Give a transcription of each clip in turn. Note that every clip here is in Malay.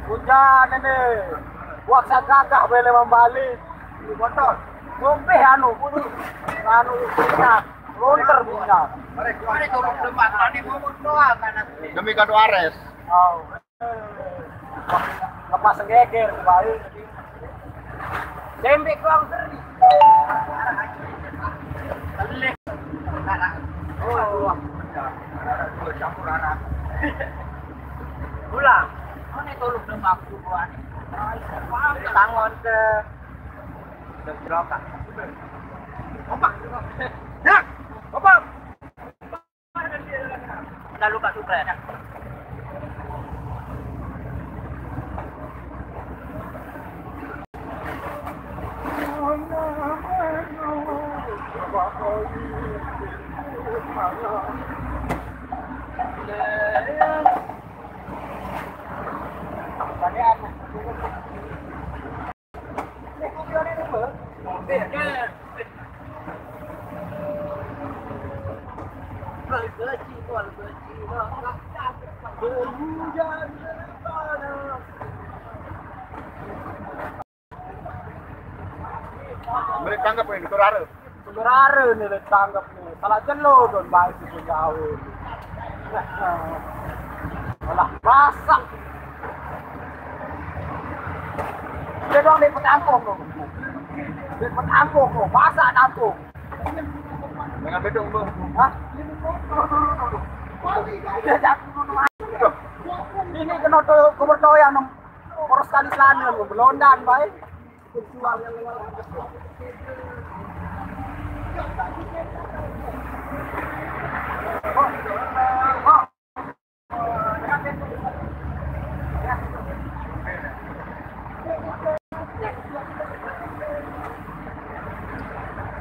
Hujan ini. Waksa gagah boleh membalik. Motor. Ngombe anu punya. Lonter punya. Mari turun depan tadi mau doa kan. Demi kado Ares. Oh. Lepas geger balik. Dembek kau seri. Balik. Oh. Campur anak. Ulang. Oh ini tolong demak buat. Tangon ke Debrokak. Opak. Nak. Opak. Lalu Kak Supra. Beri tanggap ini Turare. Turare nih tanggap nih. Salah jelo don baik itu jauh. Malah masak. Dia doang dapat angkong kok. Dapat angkong kok. Masak angkong. Dengan bedung bu. Hah? Dia jatuh dulu. Ini kena tuh keberdoyan poros kali selana belondan baik.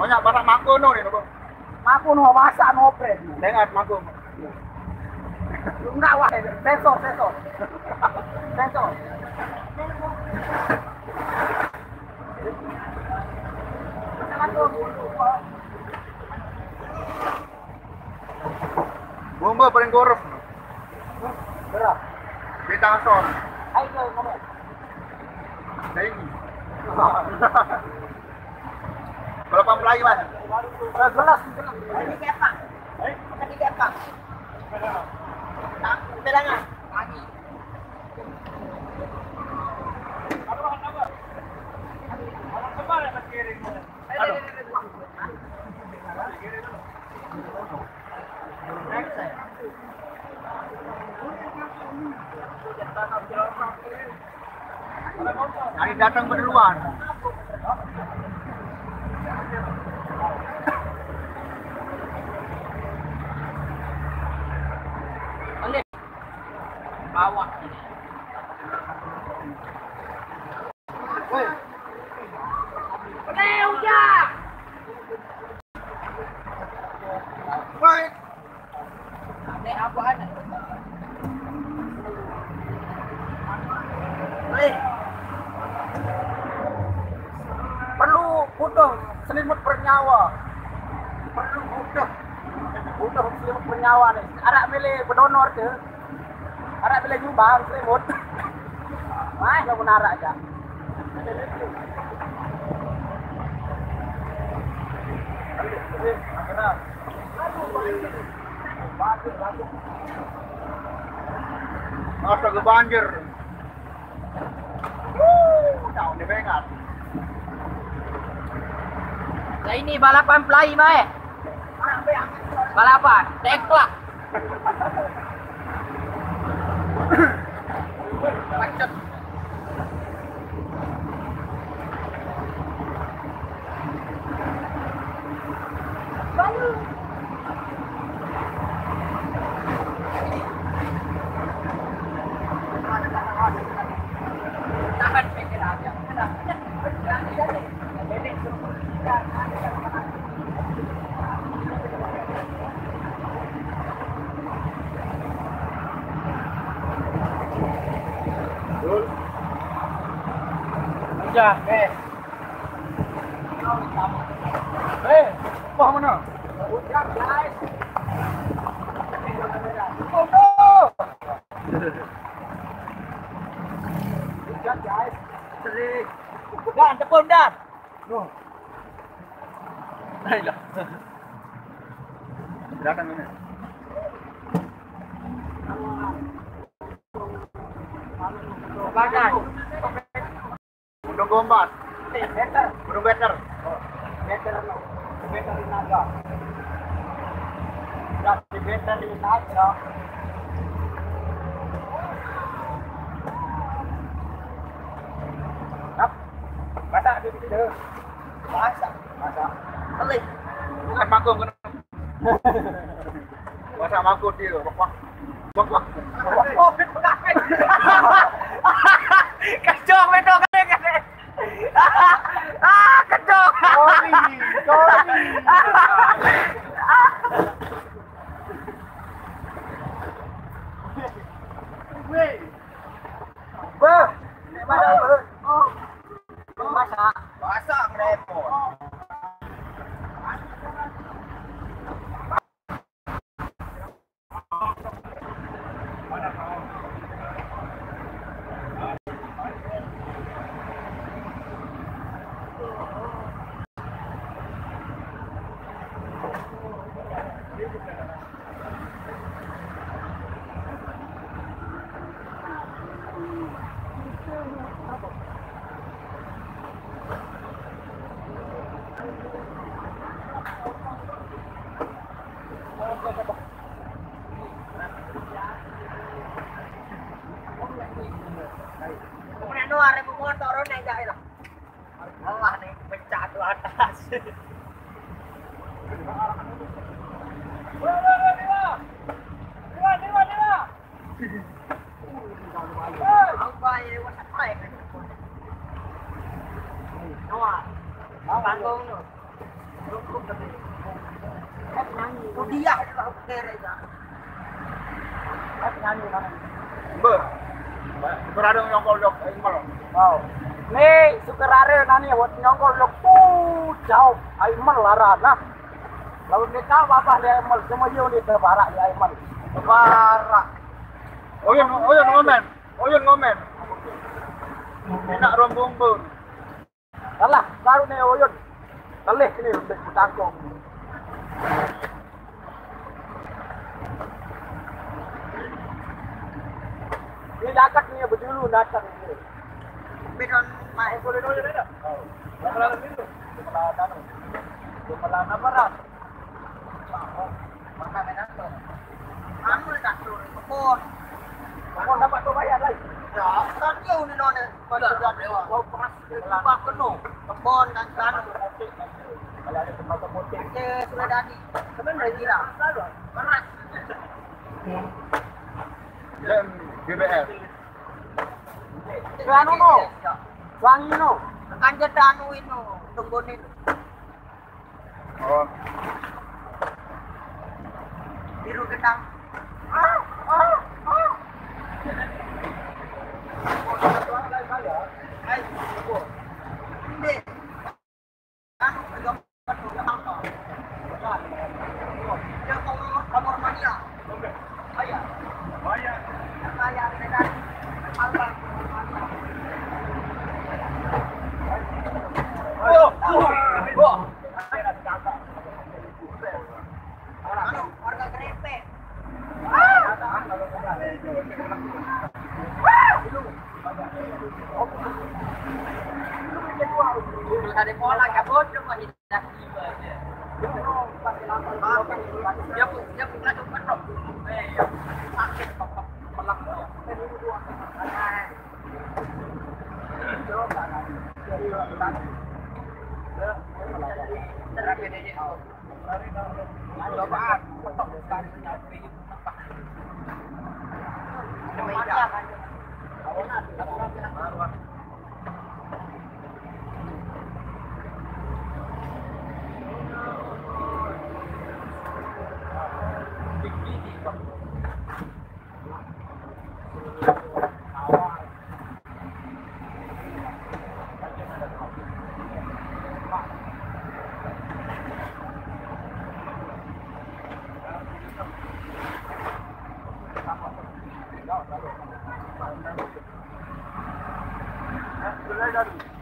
Banyak barang makono nih, Bu. Aku mau masak ngopret. Dengar mako. Enggak wah, sensor. Bomba paling gorok. Berapa? Bintang son. Ayo ngomong. Ini. Berapa pelai mas? 11. Ini kepak. Ini kepak. Tak, bilangan. Pagi. Hari datang berduluan. Bawah ini. Woi. Udah. Woi. Ada apa ada? Woi. Perlu butuh selimut bernyawa. Perlu butuh selimut bernyawa nih. Arak milih berdonor ke. Arak bila nyumbang selimut. Mai kamu narak aja. Astaga banjir. Tahun di Bengat. Nah ini balapan pelai mai. Balapan, teklak. Macet. Ya, Wah mana? guys. pun dah. Ayolah. Datang mana? Badan. Gunung Gombak. Better. Gunung Better. Better no. Better di naga. Jadi better di naga. Nap. Masak di situ. Masak. Kali. Bukan makung kan? Masa makung dia, bapak. Bapak. Oh, kacau betul kan? Kacau. Sorry. Ber. Mana ber? Oh. Masak. Masak repot. Kemudian doa ada motor naik dah itu. Allah nih pecah tuh atas. Panggung tu. Tu dia lah kere dah. Nyanyi mana? Ber. Berada nyongkol dok malam. Wow. Ni sukarare nani wat nyongkol lok jauh aiman larana. Lalu ni kau apa dia aiman semua yo ni terbarak dia aiman. Terbarak. Oyun ngomen. Nak rombong pun. Alah, baru ni oyun. Telih ni untuk tangkong. Ni dakat ni berdulu datang ni. Bidon mai boleh dulu dah. Kalau itu, Kepala barat. Makan enak tu. Anu dah tu, kebun. Kebun dapat tu bayar lagi. Ya, kan kau ni nona. Kalau dah lewat, kau pas lepas penuh. Kebun dan tanah. Kalau ada tempat motor, ke sudah jadi. Sebenarnya tidak. Berat. Dan BBR. Anu no. Wangi no. Kan jeda anu itu, tunggu ni. Oh. Biru gedang. Harga kerepek. Ada bola kabut cuma hidup tiba aja. Dia pula tu penuh. Sakit pelang dia. Terakhir dia. Cobaan petok sekali sampai tempat. Meja. Awalan baru. Sudah jadi.